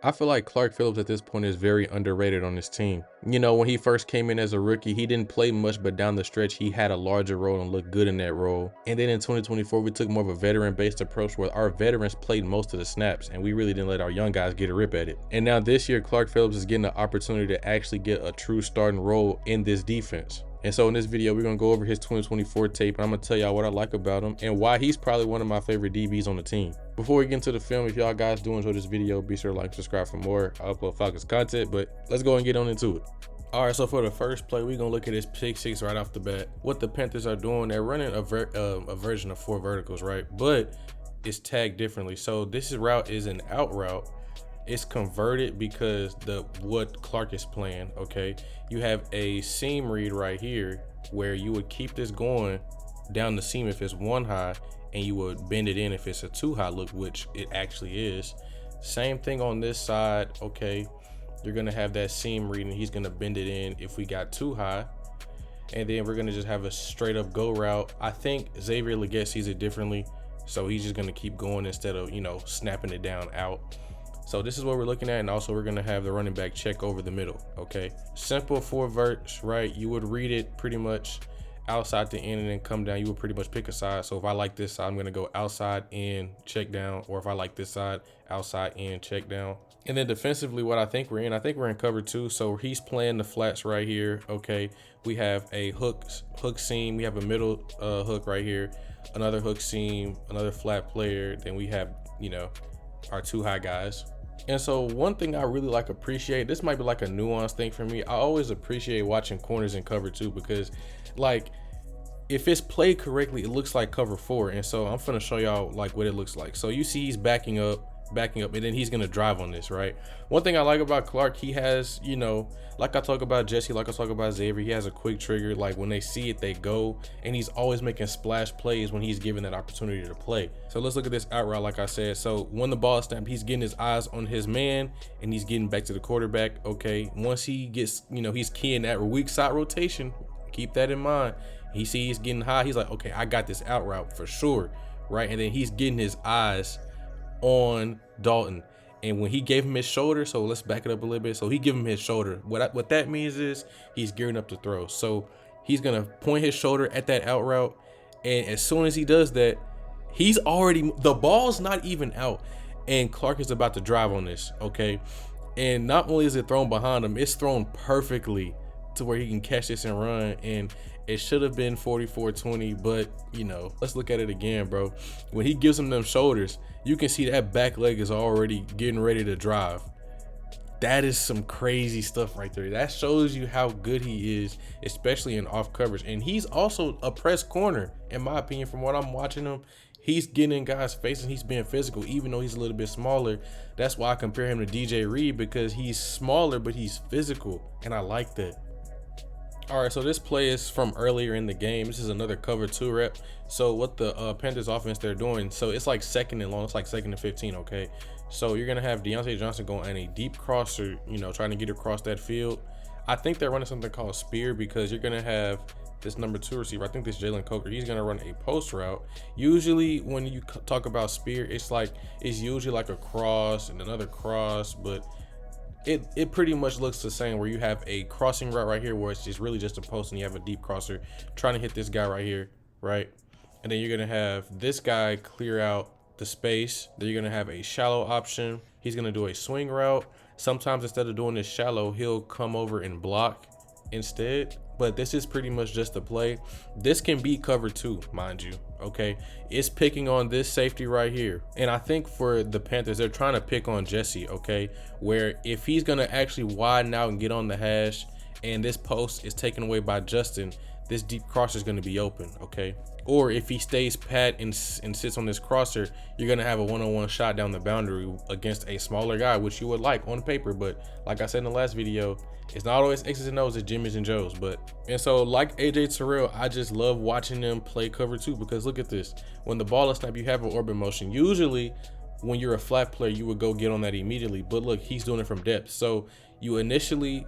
I feel like Clark Phillips at this point is very underrated on this team. You know, when he first came in as a rookie, he didn't play much, but down the stretch, he had a larger role and looked good in that role. And then in 2024, we took more of a veteran-based approach where our veterans played most of the snaps, and we really didn't let our young guys get a rip at it. And now this year, Clark Phillips is getting the opportunity to actually get a true starting role in this defense. And so in this video, we're going to go over his 2024 tape, and I'm going to tell y'all what I like about him and why he's probably one of my favorite DBs on the team. Before we get into the film, if y'all guys do enjoy this video, be sure to like and subscribe for more. I upload Falcons content, but let's go and get on into it. All right, so for the first play, we're going to look at his pick six right off the bat. What the Panthers are doing, they're running a version of 4 verticals, right? But it's tagged differently. So this route is an out route. It's converted because what Clark is playing, okay? You have a seam read right here where you would keep this going down the seam if it's 1 high, and you would bend it in if it's a 2 high look, which it actually is. Same thing on this side, okay? You're gonna have that seam read and he's gonna bend it in if we got 2 high. And then we're gonna just have a straight up go route. I think Xavier Legette sees it differently, so he's just gonna keep going instead of, you know, snapping it down out. So this is what we're looking at, and also we're gonna have the running back check over the middle, okay? Simple 4 verts, right? You would read it pretty much outside to in and then come down. You would pretty much pick a side. So if I like this side, I'm gonna go outside in, check down, or if I like this side, outside in, check down. And then defensively, what I think we're in cover 2. So he's playing the flats right here, okay? We have a hook seam, we have a middle hook right here, another hook seam, another flat player, then we have, you know, our 2 high guys. And so one thing I really appreciate, this might be like a nuanced thing for me. I always appreciate watching corners in cover 2 because, like, if it's played correctly, it looks like cover 4. And so I'm gonna show y'all like what it looks like. So you see he's backing up, and then he's gonna drive on this, right? One thing I like about Clark, he has, you know, like I talk about Jesse, like I talk about Xavier, he has a quick trigger. Like when they see it, they go, and he's always making splash plays when he's given that opportunity to play. So let's look at this out route. Like I said, so when the ball is snapped, he's getting his eyes on his man and he's getting back to the quarterback, okay? Once he gets, you know, he's keying that weak side rotation, keep that in mind. He sees he's getting high, he's like, okay, I got this out route for sure, right? And then he's getting his eyes on Dalton, and when he gave him his shoulder, so let's back it up a little bit. So he give him his shoulder. What that means is he's gearing up to throw. So he's gonna point his shoulder at that out route, and as soon as he does that, he's already, the ball's not even out, and Clark is about to drive on this, okay? And not only is it thrown behind him, it's thrown perfectly to where he can catch this and run, and it should have been 44-20, but you know, let's look at it again, bro. When he gives him them shoulders, you can see that back leg is already getting ready to drive. That is some crazy stuff right there. That shows you how good he is, especially in off coverage. And he's also a press corner, in my opinion. From what I'm watching him, he's getting in guys' faces, he's being physical, even though he's a little bit smaller. That's why I compare him to DJ Reed, because he's smaller, but he's physical, and I like that. All right, so this play is from earlier in the game. This is another cover 2 rep. So what the Panthers offense they're doing, so it's like 2nd and long, it's like 2nd and 15, okay? So you're gonna have Deontay Johnson going on a deep crosser, you know, trying to get across that field. I think they're running something called spear, because you're gonna have this number 2 receiver, I think this Jalen Coker, he's gonna run a post route. Usually when you talk about spear, it's usually like a cross and another cross, but it pretty much looks the same, where you have a crossing route right here where it's just really just a post, and you have a deep crosser trying to hit this guy right here, right? And then you're gonna have this guy clear out the space. Then you're gonna have a shallow option. He's gonna do a swing route. Sometimes instead of doing this shallow, he'll come over and block instead. But this is pretty much just a play. This can be cover 2, mind you, okay? It's picking on this safety right here. And I think for the Panthers, they're trying to pick on Jesse, okay? Where if he's gonna actually widen out and get on the hash, and this post is taken away by Justin, this deep crosser is gonna be open, okay? Or if he stays pat and sits on this crosser, you're gonna have a one-on-one shot down the boundary against a smaller guy, which you would like on paper. But like I said in the last video, it's not always X's and O's, it's Jimmy's and Joe's. And so like AJ Terrell, I just love watching them play cover 2, because look at this. When the ball is snapped, you have an orbit motion. Usually when you're a flat player, you would go get on that immediately, but look, he's doing it from depth. So you initially,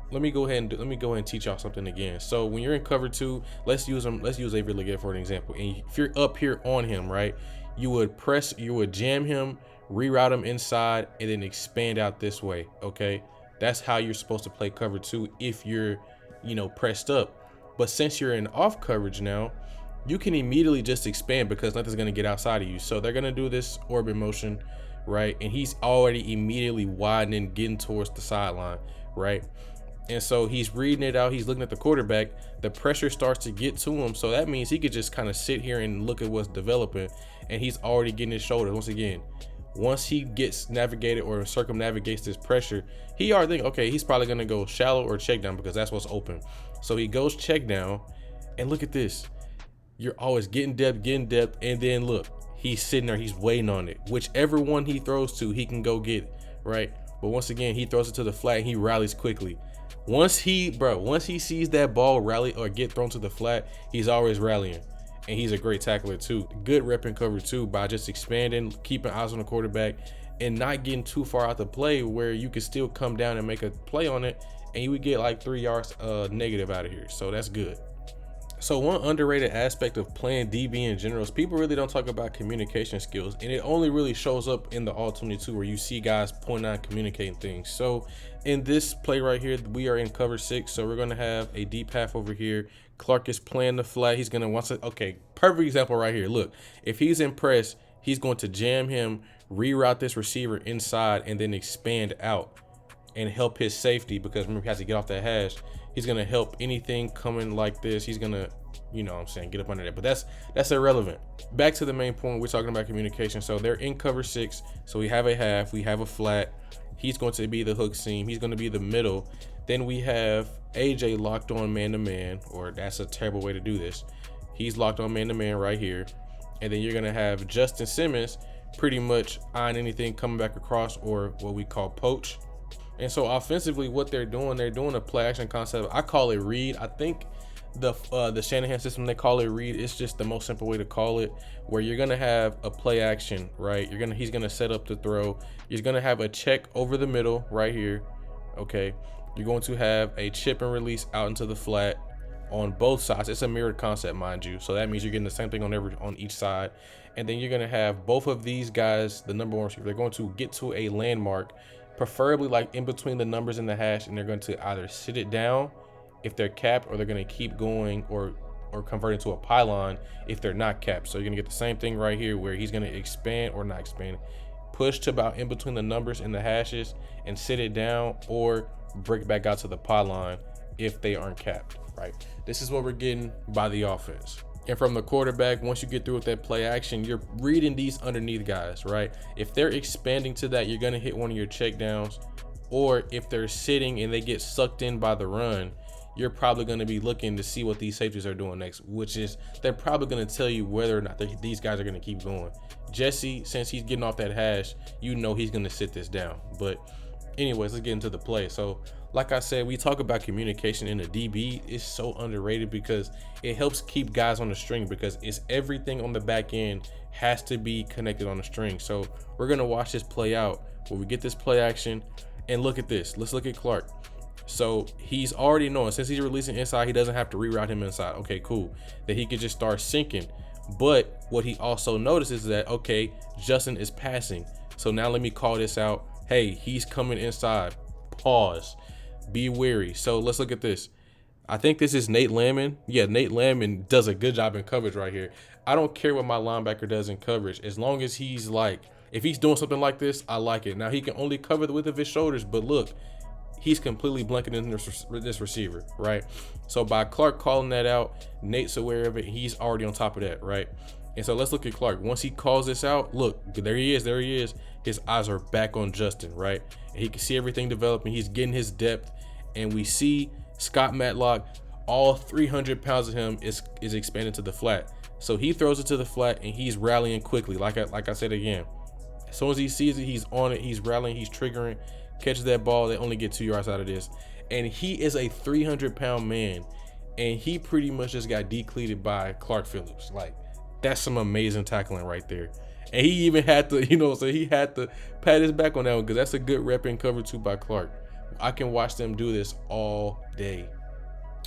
let me go ahead and teach y'all something again. So when you're in cover 2, let's use Xavier Legette for an example. And if you're up here on him, right, you would jam him, reroute him inside, and then expand out this way. Okay, that's how you're supposed to play cover two if you're, pressed up. But since you're in off coverage now, you can immediately just expand because nothing's going to get outside of you. So they're going to do this orbit motion, right? And he's already immediately widening, getting towards the sideline, right? And so he's reading it out. He's looking at the quarterback. The pressure starts to get to him. So that means he could just kind of sit here and look at what's developing. And he's already getting his shoulders. Once again, once he gets navigated or circumnavigates this pressure, he already thinks, okay, he's probably going to go shallow or check down because that's what's open. So he goes check down. And look at this. You're always getting depth. And then look, he's sitting there. He's waiting on it. Whichever one he throws to, he can go get it, right? But once again, he throws it to the flat and he rallies quickly. Once he sees that ball rally or get thrown to the flat, he's always rallying. And he's a great tackler too. Good rep and cover too by just expanding, keeping eyes on the quarterback, and not getting too far out the play where you can still come down and make a play on it, and you would get like 3 yards negative out of here. So that's good. So one underrated aspect of playing DB in general is people really don't talk about communication skills, and it only really shows up in the all 22 where you see guys pointing out communicating things. So in this play right here, we are in cover 6, so we're going to have a deep half over here. Clark is playing the flat. He's going to want to, okay, perfect example right here. Look, if he's in press, he's going to jam him, reroute this receiver inside, and then expand out and help his safety, because remember, he has to get off that hash. He's going to help anything coming like this. He's going to, get up under that. But that's irrelevant. Back to the main point, we're talking about communication. So they're in cover 6. So we have a half, we have a flat. He's going to be the hook seam. He's going to be the middle. Then we have AJ locked on man-to-man, or that's a terrible way to do this. He's locked on man-to-man right here. And then you're going to have Justin Simmons pretty much eyeing anything coming back across, or what we call poach. And so offensively, what they're doing a play action concept. I call it read. I think the Shanahan system, they call it read. It's just the most simple way to call it, where you're gonna have a play action, right? He's gonna set up the throw. He's gonna have a check over the middle right here. Okay. You're going to have a chip and release out into the flat on both sides. It's a mirrored concept, mind you. So that means you're getting the same thing on each side. And then you're gonna have both of these guys, the number one receiver, they're going to get to a landmark, preferably like in between the numbers and the hash, and they're going to either sit it down if they're capped, or they're going to keep going or convert into a pylon if they're not capped. So you're going to get the same thing right here, where he's going to expand, or not expand, push to about in between the numbers and the hashes and sit it down, or break back out to the pylon if they aren't capped, right? This is what we're getting by the offense. And from the quarterback, once you get through with that play action, you're reading these underneath guys, right? If they're expanding to that, you're going to hit one of your check downs. Or if they're sitting and they get sucked in by the run, you're probably going to be looking to see what these safeties are doing next, which is they're probably going to tell you whether or not these guys are going to keep going. Jesse, since he's getting off that hash, he's going to sit this down. But anyways, let's get into the play. So like I said, we talk about communication in the DB. It's so underrated because it helps keep guys on the string, because it's everything on the back end has to be connected on the string. So we're going to watch this play out where we get this play action, and look at this. Let's look at Clark. So he's already knowing, since he's releasing inside, he doesn't have to reroute him inside. Okay, cool. That he could just start sinking. But what he also notices is that, okay, Justin is passing. So now let me call this out. Hey, he's coming inside. Pause. Be wary. So let's look at this. I think this is Nate Landman. Yeah, Nate Landman does a good job in coverage right here. I don't care what my linebacker does in coverage, as long as he's like, if he's doing something like this, I like it. Now he can only cover the width of his shoulders, but look, he's completely blanketing this receiver, right? So by Clark calling that out, Nate's aware of it. He's already on top of that, right? And so let's look at Clark. Once he calls this out, look, there he is. His eyes are back on Justin, right? And he can see everything developing. He's getting his depth. And we see Scott Matlock, all 300 pounds of him is expanded to the flat. So he throws it to the flat and he's rallying quickly. Like I said again, as soon as he sees it, he's on it. He's rallying, he's triggering, catches that ball. They only get 2 yards out of this. And he is a 300-pound man. And he pretty much just got decleated by Clark Phillips. Like, that's some amazing tackling right there. And he even had to, so he had to pat his back on that one, because that's a good rep and cover too by Clark. I can watch them do this all day.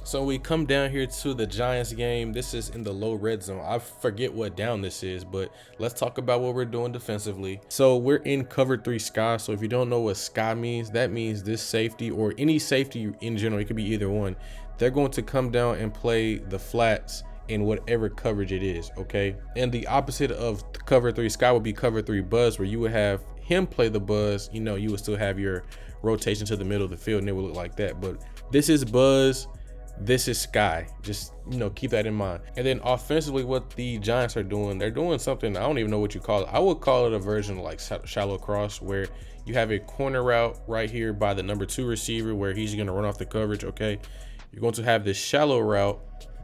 So we come down here to the Giants game. This is in the low red zone. I forget what down this is, but let's talk about what we're doing defensively. So we're in cover 3 sky. So if you don't know what sky means, that means this safety or any safety in general, it could be either one. They're going to come down and play the flats in whatever coverage it is, okay? And the opposite of cover 3 sky would be cover 3 buzz, where you would have him play the buzz. You know, you would still have your rotation to the middle of the field and it would look like that. But this is buzz, this is sky. Just, you know, keep that in mind. And then offensively, what the Giants are doing, they're doing something, I don't even know what you call it. I would call it a version of like shallow cross, where you have a corner route right here by the number 2 receiver where he's going to run off the coverage, okay? You're going to have this shallow route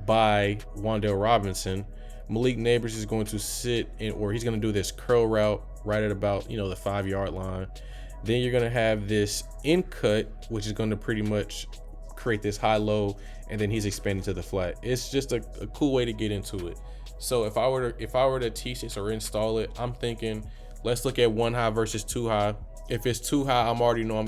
by Wan'Dale Robinson. Malik Neighbors is going to sit in, or he's going to do this curl route right at about, you know, the 5-yard line. Then you're going to have this in cut, which is going to pretty much create this high low, and then he's expanding to the flat. It's just a cool way to get into it. So if I were to teach this or install it, I'm thinking, let's look at 1 high versus 2 high. If it's 2 high, I'm already know I'm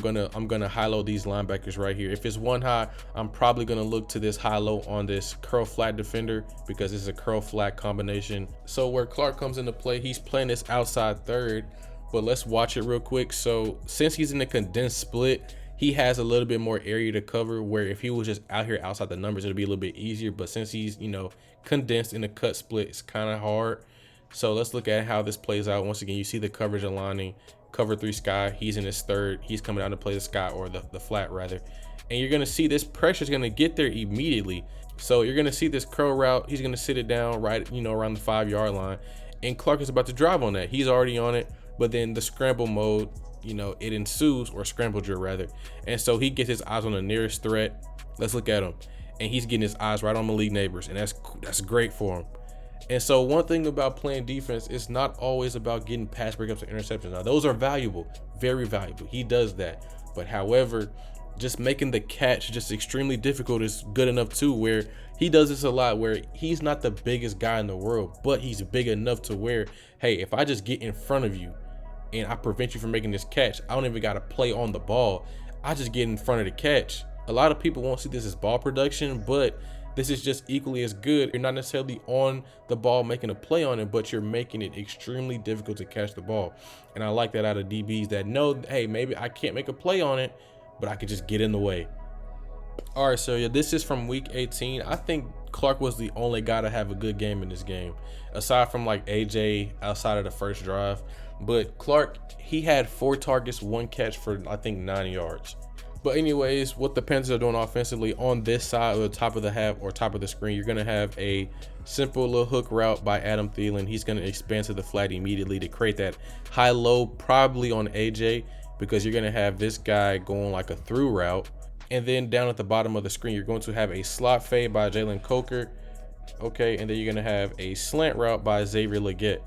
gonna high low these linebackers right here. If it's 1 high, I'm probably gonna look to this high low on this curl flat defender, because it's a curl flat combination. So where Clark comes into play, he's playing this outside third, but let's watch it real quick. So since he's in a condensed split, he has a little bit more area to cover, where if he was just out here outside the numbers, it'd be a little bit easier. But since he's, you know, condensed in a cut split, it's kind of hard. So let's look at how this plays out. Once again, you see the coverage aligning. Cover 3 sky, he's in his third, he's coming out to play the sky, or the flat rather, and you're gonna see this pressure is gonna get there immediately. So you're gonna see this curl route, he's gonna sit it down right, you know, around the 5-yard line, and Clark is about to drive on that. He's already on it, but then the scramble mode, you know, it ensues, or scramble drill rather, and so he gets his eyes on the nearest threat. Let's look at him, and he's getting his eyes right on Malik Neighbors, and that's great for him. And so one thing about playing defense, it's not always about getting pass breakups or interceptions. Now those are valuable, very valuable. He does that. But however, just making the catch just extremely difficult is good enough too, where he does this a lot, where he's not the biggest guy in the world, but he's big enough to where, hey, if I just get in front of you and I prevent you from making this catch, I don't even got to play on the ball. I just get in front of the catch. A lot of people won't see this as ball production, but this is just equally as good. You're not necessarily on the ball making a play on it, but you're making it extremely difficult to catch the ball. And I like that out of DBs that know, hey, maybe I can't make a play on it, but I could just get in the way. All right, so yeah, this is from week 18. I think Clark was the only guy to have a good game in this game, aside from like AJ outside of the first drive. But Clark, he had 4 targets, 1 catch for I think 9 yards. But anyways, what the Panthers are doing offensively on this side of the top of the half or top of the screen, you're going to have a simple little hook route by Adam Thielen. He's going to expand to the flat immediately to create that high low, probably on AJ, because you're going to have this guy going like a through route. And then down at the bottom of the screen, you're going to have a slot fade by Jalen Coker. Okay, and then you're going to have a slant route by Xavier Legette.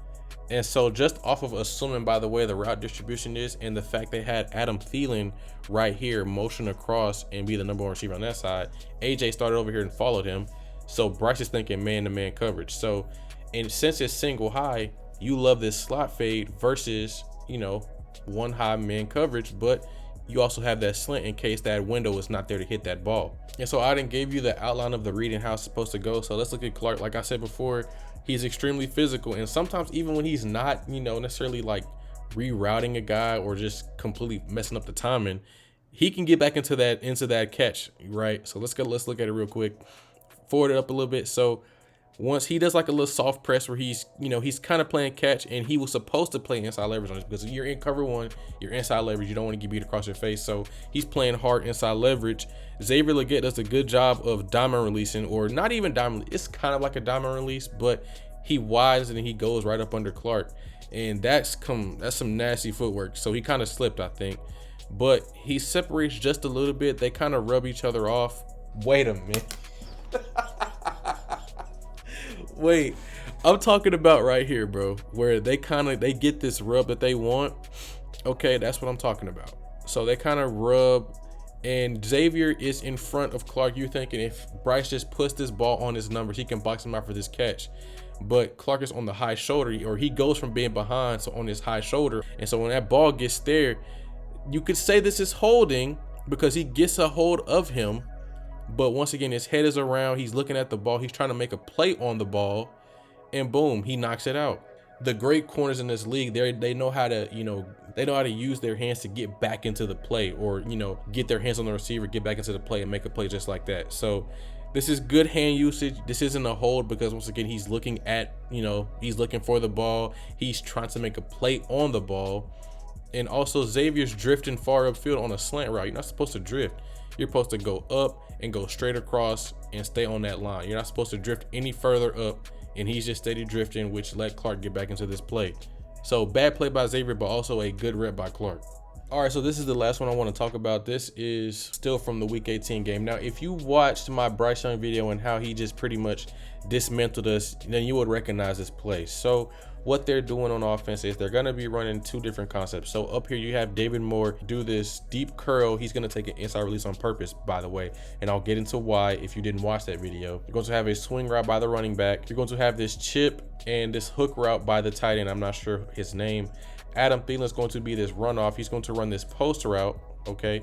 And so just off of assuming by the way the route distribution is and the fact they had Adam Thielen right here motion across and be the number 1 receiver on that side, AJ started over here and followed him. So Bryce is thinking man-to-man coverage. So, and since it's single high, you love this slot fade versus, you know, 1 high man coverage, but you also have that slant in case that window is not there to hit that ball. And so I didn't give you the outline of the read and how it's supposed to go. So let's look at Clark. Like I said before, he's extremely physical, and sometimes even when he's not, you know, necessarily like rerouting a guy or just completely messing up the timing, he can get back into that catch, right? So let's look at it real quick. Forward it up a little bit. So once he does like a little soft press where he's, you know, he's kind of playing catch, and he was supposed to play inside leverage on this because you're in cover 1, you're inside leverage, you don't want to get beat across your face. So he's playing hard inside leverage. Xavier Legette does a good job of diamond releasing, or not even diamond, it's kind of like a diamond release, but he widens and he goes right up under Clark. And that's some nasty footwork. So he kind of slipped, I think, but he separates just a little bit. They kind of rub each other off. Wait a minute. Wait, I'm talking about right here, bro, where they get this rub that they want. Okay, that's what I'm talking about. So they kind of rub, and Xavier is in front of Clark. You're thinking if Bryce just puts this ball on his numbers, he can box him out for this catch. But Clark is on the high shoulder, or he goes from being behind, so on his high shoulder. And so when that ball gets there, you could say this is holding because he gets a hold of him, But once again, his head is around, he's looking at the ball, he's trying to make a play on the ball, and boom, he knocks it out. The great corners in this league, they know how to, they know how to use their hands to get back into the play, or, get their hands on the receiver, get back into the play and make a play just like that. So this is good hand usage. This isn't a hold, because once again, he's looking at, he's looking for the ball. He's trying to make a play on the ball. And also Xavier's drifting far upfield on a slant route. You're not supposed to drift. You're supposed to go up and go straight across and stay on that line. You're not supposed to drift any further up, and he's just steady drifting, which let Clark get back into this play. So bad play by Xavier, but also a good rep by Clark. All right, so this is the last one I want to talk about. This is still from the Week 18 game. Now, if you watched my Bryce Young video and how he just pretty much dismantled us, then you would recognize this play. So what they're doing on offense is they're going to be running two different concepts. So up here you have David Moore do this deep curl. He's going to take an inside release on purpose, by the way, and I'll get into why if you didn't watch that video. You're going to have a swing route by the running back. You're going to have this chip and this hook route by the tight end. I'm not sure his name. Adam Thielen is going to be this runoff. He's going to run this post route, okay?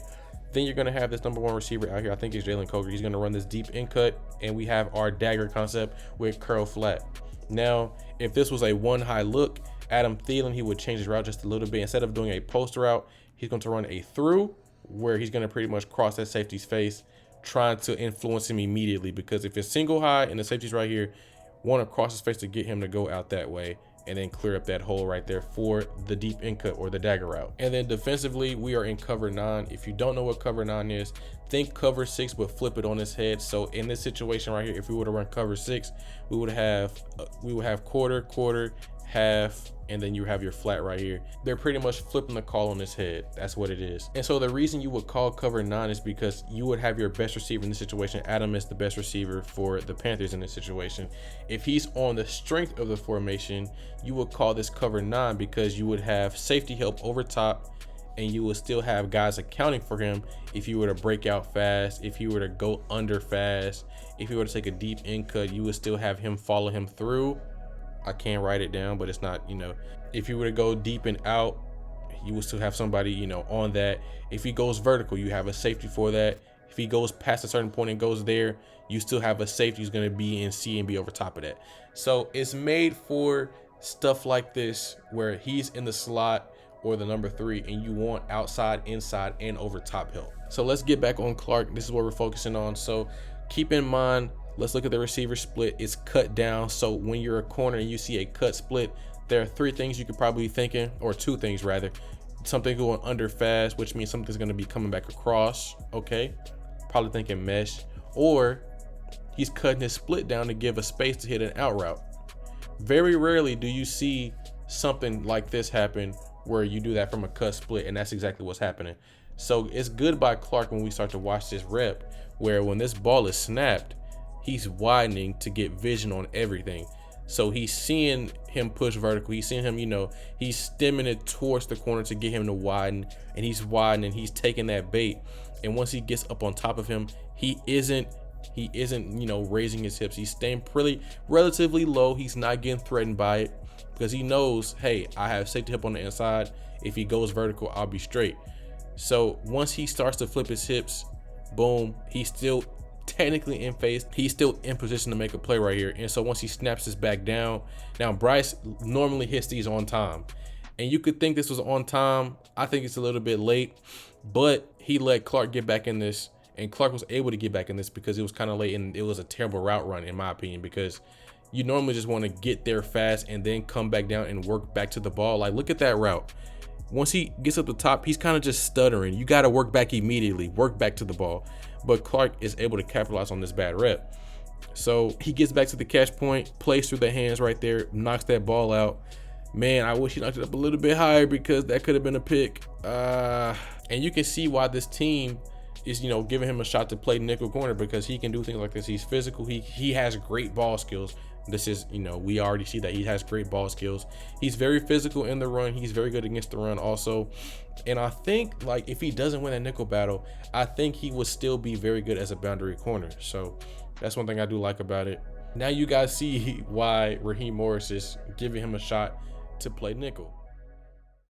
Then you're going to have this number one receiver out here. I think it's Jalen Coker. He's going to run this deep in cut, and we have our dagger concept with curl flat. Now, if this was a one high look, Adam Thielen, he would change his route just a little bit. Instead of doing a post route, he's going to run a through, where he's going to pretty much cross that safety's face, trying to influence him immediately, because if it's single high and the safety's right here, want to cross his face to get him to go out that way and then clear up that hole right there for the deep in cut or the dagger route. And then defensively, we are in cover 9. If you don't know what cover 9 is, think cover 6, but flip it on its head. So in this situation right here, if we would have run cover 6, we would have quarter, half, and then you have your flat right here. They're pretty much flipping the call on its head. That's what it is. And so the reason you would call cover 9 is because you would have your best receiver in this situation. Adam is the best receiver for the Panthers in this situation. If he's on the strength of the formation, you would call this cover 9, because you would have safety help over top, and you would still have guys accounting for him if you were to break out fast, if you were to go under fast, if you were to take a deep in cut, you would still have him follow him through. I can't write it down, but it's not, if you were to go deep and out, you would still have somebody, on that. If he goes vertical, you have a safety for that. If he goes past a certain point and goes there, you still have a safety who's going to be in C and be over top of that. So it's made for stuff like this, where he's in the slot or the number 3, and you want outside, inside, and over top help. So let's get back on Clark. This is what we're focusing on. So keep in mind, let's look at the receiver split. It's cut down. So when you're a corner and you see a cut split, there are 3 things you could probably be thinking, or 2 things rather. Something going under fast, which means something's going to be coming back across. Okay, probably thinking mesh, or he's cutting his split down to give a space to hit an out route. Very rarely do you see something like this happen, where you do that from a cut split, and that's exactly what's happening. So it's good by Clark when we start to watch this rep, where when this ball is snapped, he's widening to get vision on everything. So he's seeing him push vertical. He's seeing him, he's stemming it towards the corner to get him to widen, and he's widening. He's taking that bait, and once he gets up on top of him, he isn't raising his hips. He's staying relatively low. He's not getting threatened by it, because he knows, hey, I have safety help on the inside. If he goes vertical, I'll be straight. So once he starts to flip his hips, boom, he's still technically in phase. He's still in position to make a play right here. And so once he snaps this back down, now Bryce normally hits these on time, and you could think this was on time. I think it's a little bit late, but he let Clark get back in this, and Clark was able to get back in this because it was kind of late, and it was a terrible route run in my opinion, because you normally just want to get there fast and then come back down and work back to the ball. Like, look at that route. Once he gets up the top, he's kind of just stuttering. You got to work back immediately, work back to the ball. But Clark is able to capitalize on this bad rep. So he gets back to the catch point, plays through the hands right there, knocks that ball out. Man, I wish he knocked it up a little bit higher, because that could have been a pick. And you can see why this team is, giving him a shot to play nickel corner, because he can do things like this. He's physical. He has great ball skills. This is, we already see that he has great ball skills. He's very physical in the run. He's very good against the run also. And I think, like, if he doesn't win a nickel battle, I think he would still be very good as a boundary corner. So that's one thing I do like about it. Now you guys see why Raheem Morris is giving him a shot to play nickel.